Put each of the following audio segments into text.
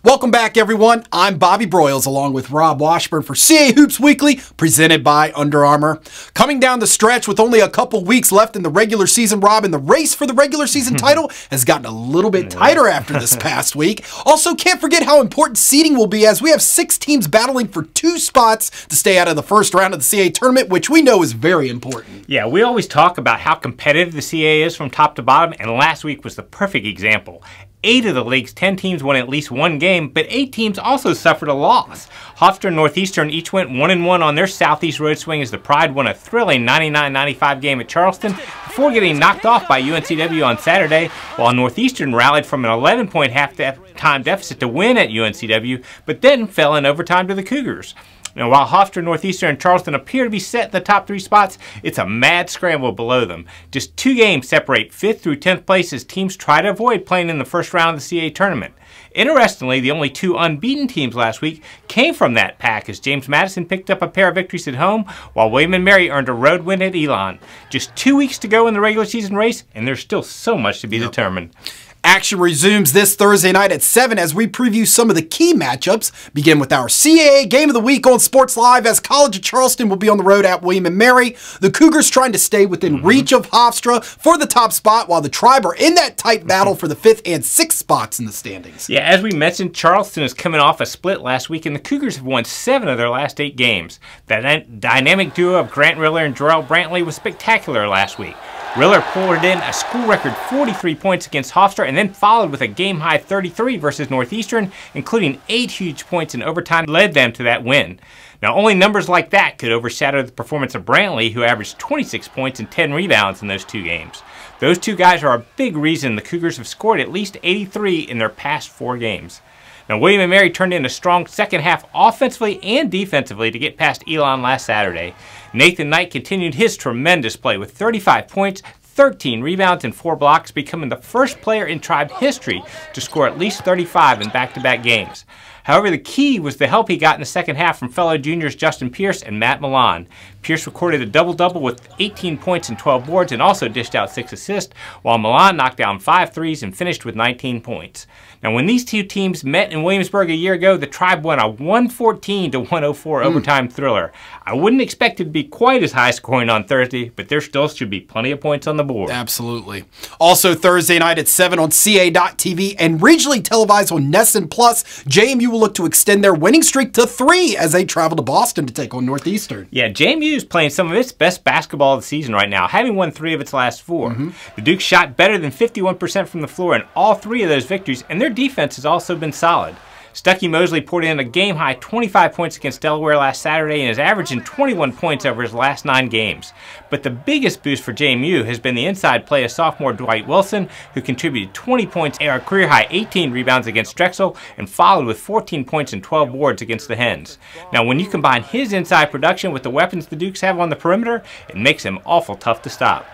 Welcome back, everyone. I'm Bobby Broyles along with Rob Washburn for CA Hoops Weekly, presented by Under Armour. Coming down the stretch with only a couple weeks left in the regular season, Rob, and the race for the regular season title has gotten a little bit tighter after this past week. Also, can't forget how important seeding will be as we have 6 teams battling for 2 spots to stay out of the first round of the CA tournament, which we know is very important. Yeah, we always talk about how competitive the CA is from top to bottom, and last week was the perfect example. 8 of the league's 10 teams won at least one game, but 8 teams also suffered a loss. Hofstra and Northeastern each went 1-1 on their Southeast road swing as the Pride won a thrilling 99-95 game at Charleston before getting knocked off by UNCW on Saturday, while Northeastern rallied from an 11-point halftime deficit to win at UNCW, but then fell in overtime to the Cougars. Now, while Hofstra, Northeastern, and Charleston appear to be set in the top 3 spots, it's a mad scramble below them. Just 2 games separate 5th through 10th place as teams try to avoid playing in the first round of the CA tournament. Interestingly, the only 2 unbeaten teams last week came from that pack as James Madison picked up a pair of victories at home, while William & Mary earned a road win at Elon. Just 2 weeks to go in the regular season race, and there's still so much to be determined. Action resumes this Thursday night at 7 as we preview some of the key matchups. Begin with our CAA Game of the Week on Sports Live as College of Charleston will be on the road at William & Mary. The Cougars trying to stay within reach of Hofstra for the top spot, while the Tribe are in that tight battle for the 5th and 6th spots in the standings. Yeah, as we mentioned, Charleston is coming off a split last week, and the Cougars have won 7 of their last 8 games. That dynamic duo of Grant Riller and Jarrell Brantley was spectacular last week. Riller poured in a school record 43 points against Hofstra and then followed with a game-high 33 versus Northeastern, including 8 huge points in overtime led them to that win. Now, only numbers like that could overshadow the performance of Brantley, who averaged 26 points and 10 rebounds in those 2 games. Those 2 guys are a big reason the Cougars have scored at least 83 in their past 4 games. Now, William & Mary turned in a strong second half offensively and defensively to get past Elon last Saturday. Nathan Knight continued his tremendous play with 35 points, 13 rebounds, and 4 blocks, becoming the first player in Tribe history to score at least 35 in back-to-back games. However, the key was the help he got in the second half from fellow juniors Justin Pierce and Matt Milan. Pierce recorded a double-double with 18 points and 12 boards and also dished out 6 assists, while Milan knocked down 5 threes and finished with 19 points. Now, when these 2 teams met in Williamsburg a year ago, the Tribe won a 114-104 overtime thriller. I wouldn't expect it to be quite as high scoring on Thursday, but there still should be plenty of points on the board. Absolutely. Also Thursday night at 7 on CA.TV and regionally televised on Nesson Plus, JMU will look to extend their winning streak to 3 as they travel to Boston to take on Northeastern. Yeah, JMU is playing some of its best basketball of the season right now, having won 3 of its last 4. The Dukes shot better than 51% from the floor in all 3 of those victories, and their defense has also been solid. Stuckey Mosley poured in a game-high 25 points against Delaware last Saturday and is averaging 21 points over his last 9 games. But the biggest boost for JMU has been the inside play of sophomore Dwight Wilson, who contributed 20 points and a career-high 18 rebounds against Drexel and followed with 14 points and 12 boards against the Hens. Now, when you combine his inside production with the weapons the Dukes have on the perimeter, it makes him awful tough to stop.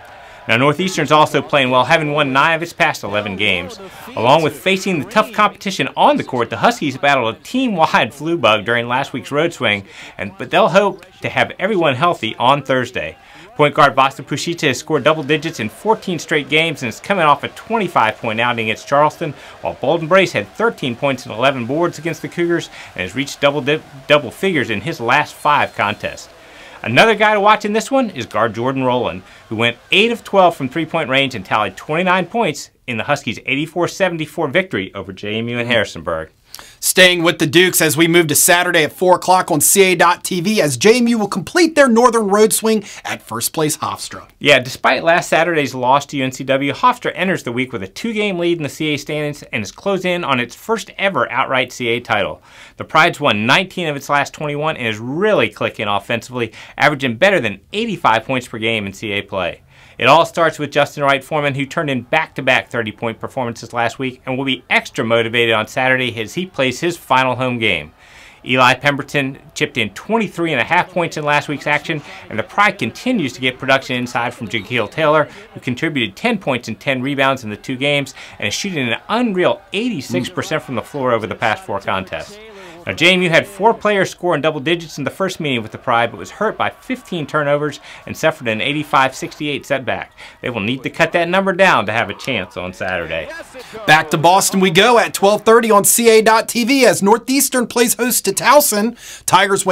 Now, Northeastern's also playing well, having won 9 of its past 11 games. Along with facing the tough competition on the court, the Huskies battled a team-wide flu bug during last week's road swing, but they'll hope to have everyone healthy on Thursday. Point guard Vasa Pushita has scored double digits in 14 straight games and is coming off a 25-point outing against Charleston, while Bolden Brace had 13 points and 11 boards against the Cougars and has reached double figures in his last 5 contests. Another guy to watch in this one is guard Jordan Rowland, who went 8 of 12 from 3-point range and tallied 29 points in the Huskies' 84-74 victory over JMU in Harrisonburg. Staying with the Dukes as we move to Saturday at 4 o'clock on CA.TV as JMU will complete their northern road swing at first place Hofstra. Yeah, despite last Saturday's loss to UNCW, Hofstra enters the week with a 2-game lead in the CA standings and is closed in on its first ever outright CA title. The Pride's won 19 of its last 21 and is really clicking offensively, averaging better than 85 points per game in CA play. It all starts with Justin Wright Foreman, who turned in back-to-back 30-point performances last week and will be extra motivated on Saturday as he plays his final home game. Eli Pemberton chipped in 23.5 points in last week's action, and the Pride continues to get production inside from Jaquil Taylor, who contributed 10 points and 10 rebounds in the 2 games and is shooting an unreal 86% from the floor over the past 4 contests. Now, JMU had 4 players score in double digits in the first meeting with the Pride, but was hurt by 15 turnovers and suffered an 85-68 setback. They will need to cut that number down to have a chance on Saturday. Back to Boston we go at 12:30 on CA.TV as Northeastern plays host to Towson. Tigers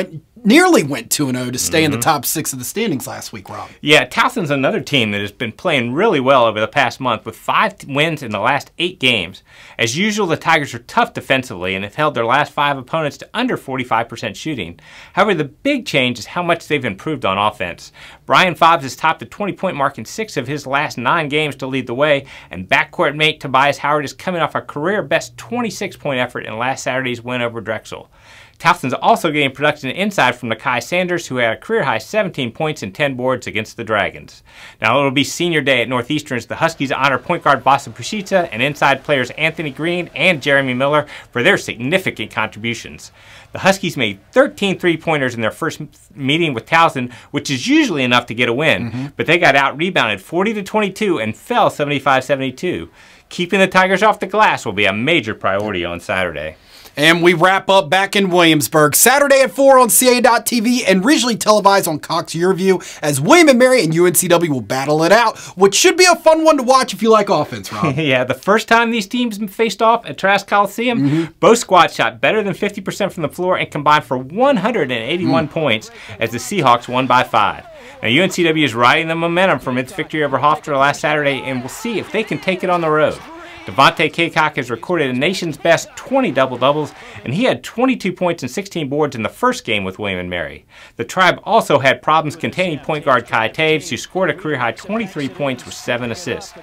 nearly went 2-0 to stay in the top 6 of the standings last week, Rob. Yeah, Towson's another team that has been playing really well over the past month with 5 wins in the last 8 games. As usual, the Tigers are tough defensively and have held their last 5 opponents to under 45% shooting. However, the big change is how much they've improved on offense. Brian Fobbs has topped the 20-point mark in 6 of his last 9 games to lead the way, and backcourt mate Tobias Howard is coming off a career-best 26-point effort in last Saturday's win over Drexel. Towson's also getting production inside from Nakai Sanders, who had a career-high 17 points and 10 boards against the Dragons. Now, it'll be senior day at Northeastern as the Huskies honor point guard Basa Pushica and inside players Anthony Green and Jeremy Miller for their significant contributions. The Huskies made 13 three-pointers in their first meeting with Towson, which is usually enough to get a win, but they got out-rebounded 40-22 and fell 75-72. Keeping the Tigers off the glass will be a major priority on Saturday. And we wrap up back in Williamsburg. Saturday at 4 on CA.TV and regionally televised on Cox Yearview as William & Mary and UNCW will battle it out, which should be a fun one to watch if you like offense, Rob. Yeah, the first time these teams faced off at Trask Coliseum, both squads shot better than 50% from the floor and combined for 181 points as the Seahawks won by 5. Now, UNCW is riding the momentum from its victory over Hofstra last Saturday, and we'll see if they can take it on the road. Devontae Kaycock has recorded a nation's best 20 double-doubles, and he had 22 points and 16 boards in the first game with William & Mary. The Tribe also had problems containing point guard Kai Taves, who scored a career-high 23 points with 7 assists.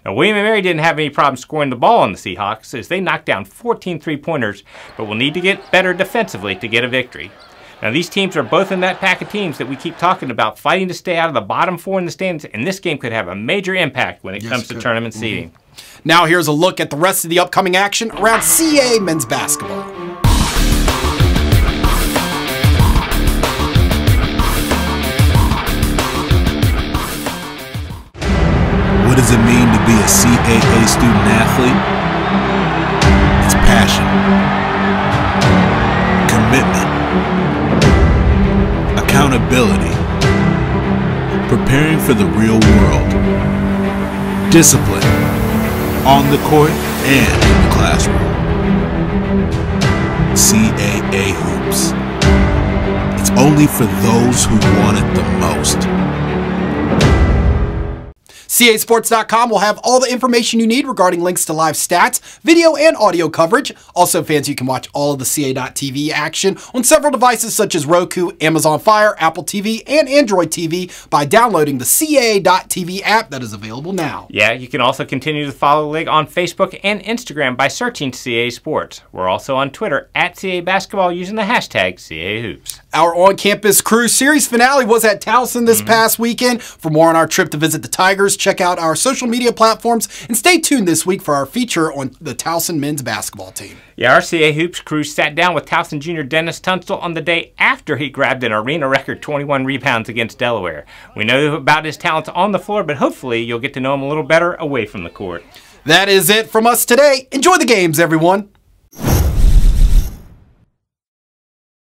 Now, William & Mary didn't have any problem scoring the ball on the Seahawks as they knocked down 14 three-pointers, but will need to get better defensively to get a victory. Now, these teams are both in that pack of teams that we keep talking about, fighting to stay out of the bottom 4 in the standings, and this game could have a major impact when it comes to tournament seeding. Now here's a look at the rest of the upcoming action around CA men's basketball. What does it mean to be a CAA student athlete? It's passion, commitment, accountability, preparing for the real world, discipline, on the court and in the classroom. CAA Hoops. It's only for those who want it the most. CASports.com will have all the information you need regarding links to live stats, video, and audio coverage. Also, fans, you can watch all of the CA.TV action on several devices such as Roku, Amazon Fire, Apple TV, and Android TV by downloading the CA.TV app that is available now. Yeah, you can also continue to follow the league on Facebook and Instagram by searching CA Sports. We're also on Twitter at CA Basketball using the hashtag CA Hoops. Our on-campus cruise series finale was at Towson this past weekend. For more on our trip to visit the Tigers, check out our social media platforms and stay tuned this week for our feature on the Towson men's basketball team. Yeah, our CA Hoops crew sat down with Towson junior Dennis Tunstall on the day after he grabbed an arena record 21 rebounds against Delaware. We know about his talents on the floor, but hopefully you'll get to know him a little better away from the court. That is it from us today. Enjoy the games, everyone.